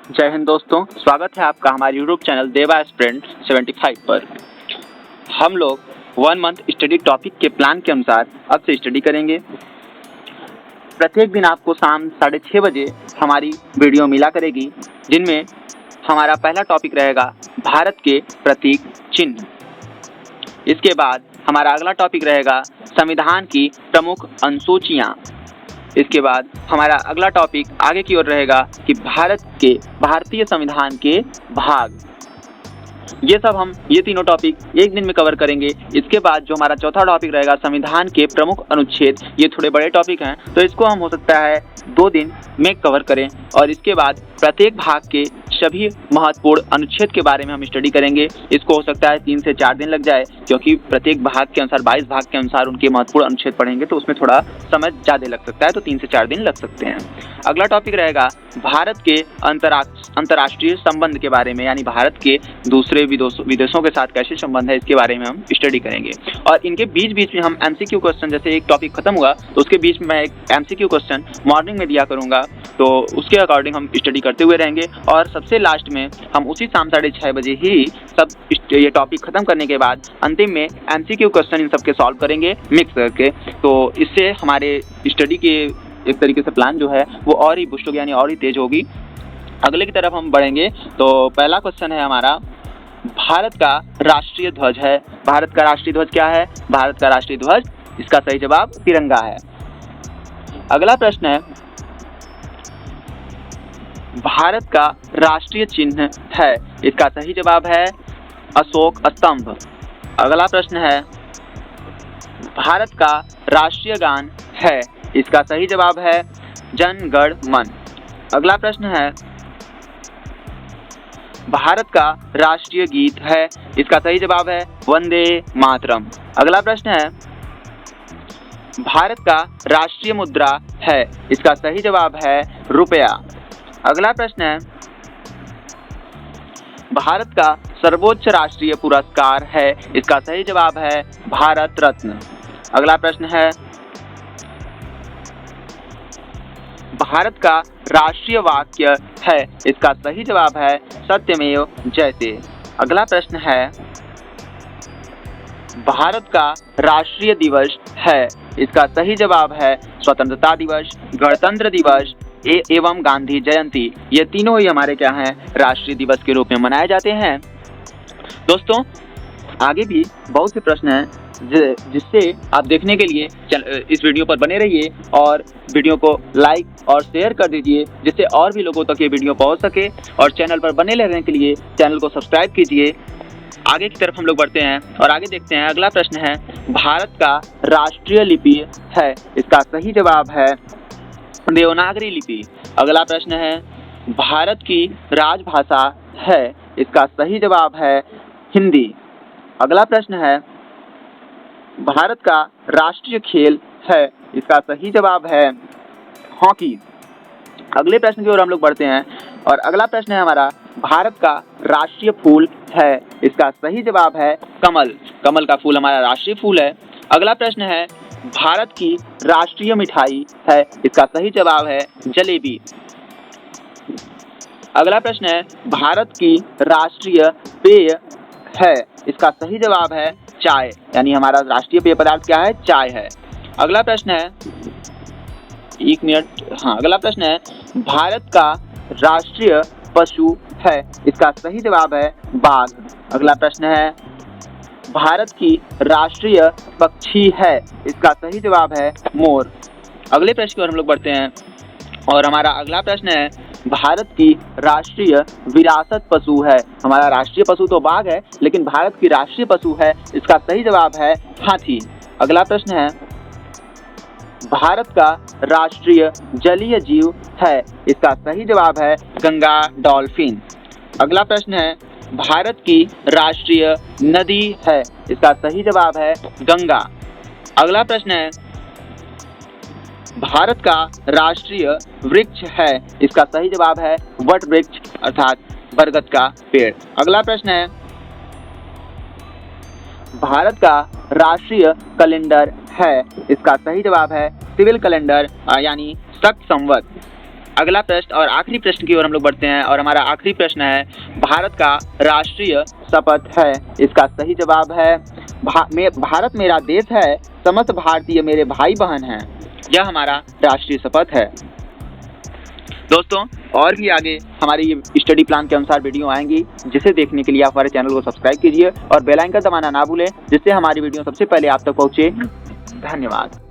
जय हिंद दोस्तों, स्वागत है आपका हमारे यूट्यूब चैनल देवा एस्पिरेंट 75 पर। हम लोग 1 मंथ स्टडी टॉपिक के प्लान के अनुसार अब से स्टडी करेंगे। प्रत्येक दिन आपको शाम 6:30 बजे हमारी वीडियो मिला करेगी, जिनमें हमारा पहला टॉपिक रहेगा भारत के प्रतीक चिन्ह। इसके बाद हमारा अगला टॉपिक रहेगा संविधान की प्रमुख अनुसूचियाँ। इसके बाद हमारा अगला टॉपिक आगे की ओर रहेगा कि भारतीय संविधान के भाग। ये तीनों टॉपिक एक दिन में कवर करेंगे। इसके बाद जो हमारा चौथा टॉपिक रहेगा संविधान के प्रमुख अनुच्छेद, ये थोड़े बड़े टॉपिक हैं तो इसको हम हो सकता है 2 दिन में कवर करें। और इसके बाद प्रत्येक भाग के सभी महत्वपूर्ण अनुच्छेद के बारे में हम स्टडी करेंगे। इसको हो सकता है 3 से 4 दिन लग जाए, क्योंकि प्रत्येक भाग के अनुसार 22 भाग के अनुसार उनके महत्वपूर्ण अनुच्छेद पढ़ेंगे तो उसमें थोड़ा समय ज़्यादा लग सकता है, तो 3 से 4 दिन लग सकते हैं। अगला टॉपिक रहेगा भारत के अंतर्राष्ट्रीय संबंध के बारे में, यानी भारत के दूसरे विदेशों के साथ कैसे संबंध है इसके बारे में हम स्टडी करेंगे। और इनके बीच में हम MCQ क्वेश्चन, जैसे एक टॉपिक खत्म हुआ तो उसके बीच में मैं एक MCQ क्वेश्चन मॉर्निंग में दिया करूँगा, तो उसके अकॉर्डिंग हम स्टडी करते हुए रहेंगे। और सबसे लास्ट में हम उसी शाम 6:30 बजे ही सब ये टॉपिक खत्म करने के बाद अंतिम में MCQ क्वेश्चन इन सबके सॉल्व करेंगे मिक्स करके। तो इससे हमारे स्टडी के एक तरीके से प्लान जो है वो और ही बुस्ट होगी, यानी और ही तेज होगी। अगले की तरफ हम बढ़ेंगे तो पहला क्वेश्चन है हमारा, भारत का राष्ट्रीय ध्वज है। भारत का राष्ट्रीय ध्वज क्या है? भारत का राष्ट्रीय ध्वज, इसका सही जवाब तिरंगा है। अगला प्रश्न है, भारत का राष्ट्रीय चिन्ह है, इसका सही जवाब है अशोक स्तंभ। अगला प्रश्न है, भारत का राष्ट्रीय गान है, इसका सही जवाब है जन गण मन। अगला प्रश्न है, भारत का राष्ट्रीय गीत है, इसका सही जवाब है वंदे मातरम। अगला प्रश्न है, भारत का राष्ट्रीय मुद्रा है, इसका सही जवाब है रुपया। अगला प्रश्न है, भारत का सर्वोच्च राष्ट्रीय पुरस्कार है, इसका सही जवाब है भारत रत्न। अगला प्रश्न है, भारत का राष्ट्रीय वाक्य है, इसका सही जवाब है सत्यमेव जयते। अगला प्रश्न है, भारत का राष्ट्रीय दिवस है, इसका सही जवाब है स्वतंत्रता दिवस, गणतंत्र दिवस एवं गांधी जयंती। ये तीनों ही हमारे क्या हैं, राष्ट्रीय दिवस के रूप में मनाए जाते हैं। दोस्तों, आगे भी बहुत से प्रश्न हैं जिससे आप देखने के लिए इस वीडियो पर बने रहिए और वीडियो को लाइक और शेयर कर दीजिए, जिससे और भी लोगों तक ये वीडियो पहुंच सके। और चैनल पर बने रहने के लिए चैनल को सब्सक्राइब कीजिए। आगे की तरफ हम लोग बढ़ते हैं और आगे देखते हैं। अगला प्रश्न है, भारत का राष्ट्रीय लिपि है, इसका सही जवाब है देवनागरी लिपि। अगला प्रश्न है, भारत की राजभाषा है, इसका सही जवाब है हिंदी। अगला प्रश्न है, भारत का राष्ट्रीय खेल है, इसका सही जवाब है हॉकी। अगले प्रश्न की ओर हम लोग बढ़ते हैं और अगला प्रश्न है हमारा, भारत का राष्ट्रीय फूल है, इसका सही जवाब है कमल। कमल का फूल हमारा राष्ट्रीय फूल है। अगला प्रश्न है, भारत की राष्ट्रीय मिठाई है, इसका सही जवाब है जलेबी। अगला प्रश्न है, भारत की राष्ट्रीय पेय है, इसका सही जवाब है चाय, यानी हमारा राष्ट्रीय पेय पदार्थ क्या है, चाय है। अगला प्रश्न है, अगला प्रश्न है, भारत का राष्ट्रीय पशु है, इसका सही जवाब है बाघ। अगला प्रश्न है, भारत की राष्ट्रीय पक्षी है, इसका सही जवाब है मोर। अगले प्रश्न की ओर हम लोग बढ़ते हैं और हमारा अगला प्रश्न है, भारत की राष्ट्रीय विरासत पशु है। हमारा राष्ट्रीय पशु तो बाघ है, लेकिन भारत की राष्ट्रीय पशु है, इसका सही जवाब है हाथी। अगला प्रश्न है, भारत का राष्ट्रीय जलीय जीव है, इसका सही जवाब है गंगा डॉल्फिन। अगला प्रश्न है, भारत की राष्ट्रीय नदी है, इसका सही जवाब है गंगा। अगला प्रश्न है, भारत का राष्ट्रीय वृक्ष है, इसका सही जवाब है वट वृक्ष अर्थात बरगद का पेड़। अगला प्रश्न है, भारत का राष्ट्रीय कैलेंडर है, इसका सही जवाब है सिविल कैलेंडर यानी शक संवत। अगला प्रश्न और आखिरी प्रश्न की ओर हम लोग बढ़ते हैं और हमारा आखिरी प्रश्न है, भारत का राष्ट्रीय शपथ है। इसका सही जवाब है भारत मेरा देश है, समस्त भारतीय मेरे भाई बहन हैं। यह हमारा राष्ट्रीय शपथ है। दोस्तों, और भी आगे हमारी ये स्टडी प्लान के अनुसार वीडियो आएंगी, जिसे देखने के लिए आप हमारे चैनल को सब्सक्राइब कीजिए और बेल आइकन दबाना ना भूलें, जिससे हमारी वीडियो सबसे पहले आप तक पहुंचे। धन्यवाद।